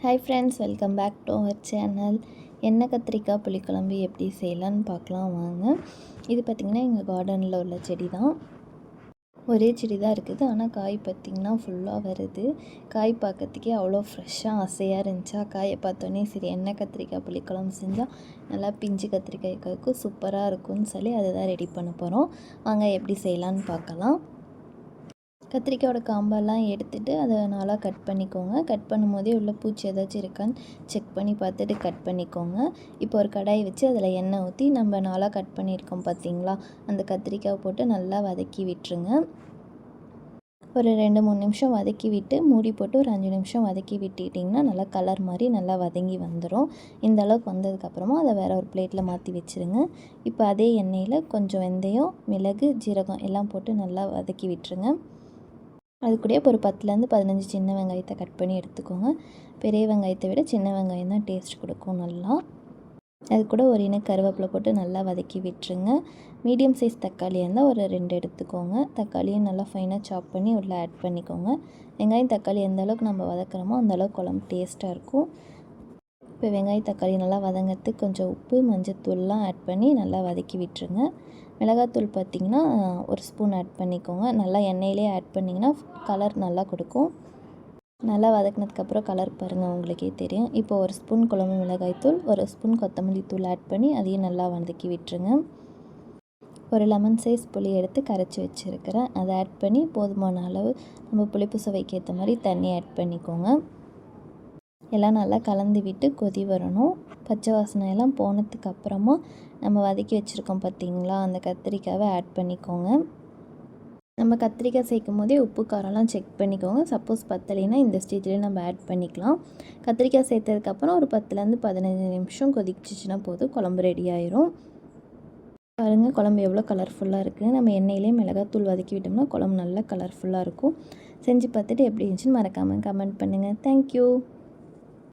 Hi friends, welcome back to our channel. எண்ணெய் கத்திரிக்காய் புளிக்குழம்பு எப்படி செய்யலான்னு பார்க்கலாம் வாங்க. இது பார்த்திங்கன்னா எங்கள் கார்டனில் உள்ள செடி தான். ஒரே செடி தான் இருக்குது, ஆனால் காய் பார்த்திங்கன்னா ஃபுல்லாக வருது. காய் பார்க்கறதுக்கே அவ்வளோ ஃப்ரெஷ்ஷாக ஆசையாக இருந்துச்சா, காயை பார்த்தோன்னே சரி எண்ணெய் கத்திரிக்காய் புளிக்குழம்பு செஞ்சால் நல்லா பிஞ்சு கத்திரிக்காய்க்கும் சூப்பராக இருக்கும்னு சொல்லி அதை தான் ரெடி பண்ண போகிறோம். வாங்க எப்படி செய்யலான்னு பார்க்கலாம். கத்திரிக்காயோட காம்பெல்லாம் எடுத்துகிட்டு அதை நாளாக கட் பண்ணிக்கோங்க. கட் பண்ணும்போதே உள்ள பூச்சி ஏதாச்சும் இருக்கான்னு செக் பண்ணி பார்த்துட்டு கட் பண்ணிக்கோங்க. இப்போ ஒரு கடாய் வச்சு அதில் எண்ணெய் ஊற்றி நம்ம நாளாக கட் பண்ணியிருக்கோம் பார்த்திங்களா, அந்த கத்திரிக்காய் போட்டு நல்லா வதக்கி விட்டுருங்க. ஒரு 2-3 நிமிஷம் வதக்கி விட்டு மூடி போட்டு ஒரு 5 நிமிஷம் வதக்கி விட்டுட்டிங்கன்னா நல்லா கலர் மாதிரி நல்லா வதங்கி வந்துடும். இந்த அளவுக்கு வந்ததுக்கப்புறமா அதை வேறு ஒரு பிளேட்டில் மாற்றி வச்சுருங்க. இப்போ அதே எண்ணெயில் கொஞ்சம் வெந்தயம், மிளகு, ஜீரகம் எல்லாம் போட்டு நல்லா வதக்கி விட்டுருங்க. அது கூட ஒரு 10-15 சின்ன வெங்காயத்தை கட் பண்ணி எடுத்துக்கோங்க. பெரிய வெங்காயத்தை விட சின்ன வெங்காயம் தான் டேஸ்ட் கொடுக்கும் நல்லா. அது கூட ஒரு கருவேப்பிலை போட்டு நல்லா வதக்கி விட்டுருங்க. மீடியம் சைஸ் தக்காளி இருந்தால் ஒரு 2 எடுத்துக்கோங்க. தக்காளியும் நல்லா ஃபைனாக சாப் பண்ணி உள்ளே ஆட் பண்ணிக்கோங்க. வெங்காயம் தக்காளி எந்த அளவுக்கு நம்ம வதக்குறோமோ அந்தளவுக்கு குழம்பு டேஸ்ட்டாக இருக்கும். இப்போ வெங்காயம் தக்காளி நல்லா வதங்கிறதுக்கு கொஞ்சம் உப்பு, மஞ்சத்தூள்லாம் ஆட் பண்ணி நல்லா வதக்கி விட்டுருங்க. மிளகாத்தூள் பார்த்திங்கன்னா ஒரு ஸ்பூன் ஆட் பண்ணிக்கோங்க. நல்லா எண்ணெயிலே ஆட் பண்ணிங்கன்னா கலர் நல்லா கொடுக்கும். நல்லா வதக்கினதுக்கப்புறம் கலர் பாருங்கள், உங்களுக்கே தெரியும். இப்போ ஒரு ஸ்பூன் குழம்பு மிளகாய்த்தூள், ஒரு ஸ்பூன் கொத்தமல்லி தூள் ஆட் பண்ணி அதையும் நல்லா வதக்கி விட்டுருங்க. ஒரு லெமன் சைஸ் புளி எடுத்து கரைச்சி வச்சுருக்கிறேன், அதை ஆட் பண்ணி போதுமான அளவு நம்ம புளிப்பு சுவைக்கு ஏற்ற மாதிரி தண்ணி ஆட் பண்ணிக்கோங்க. எல்லாம் நல்லா கலந்து விட்டு கொதி வரணும். பச்சை வாசனை எல்லாம் போனதுக்கப்புறமா நம்ம வதக்கி வச்சுருக்கோம் பார்த்திங்களா, அந்த கத்திரிக்காவை ஆட் பண்ணிக்கோங்க. நம்ம கத்திரிக்காய் சேர்க்கும் போதே உப்பு காரம்லாம் செக் பண்ணிக்கோங்க. சப்போஸ் பத்தலைன்னா இந்த ஸ்டேஜ்லேயே நம்ம ஆட் பண்ணிக்கலாம். கத்திரிக்காய் சேர்த்ததுக்கப்புறம் ஒரு 10-15 நிமிஷம் கொதிச்சிச்சின்னா போதும், குழம்பு ரெடி ஆயிரும். பாருங்கள் குழம்பு எவ்வளோ கலர்ஃபுல்லாக இருக்குது. நம்ம எண்ணெயிலே மிளகாத்தூள் வதக்கி விட்டோம்னா குழம்பு நல்லா கலர்ஃபுல்லாக இருக்கும். செஞ்சு பார்த்துட்டு எப்படி இருந்துச்சுன்னு மறக்காமல் கமெண்ட் பண்ணுங்கள். தேங்க்யூ.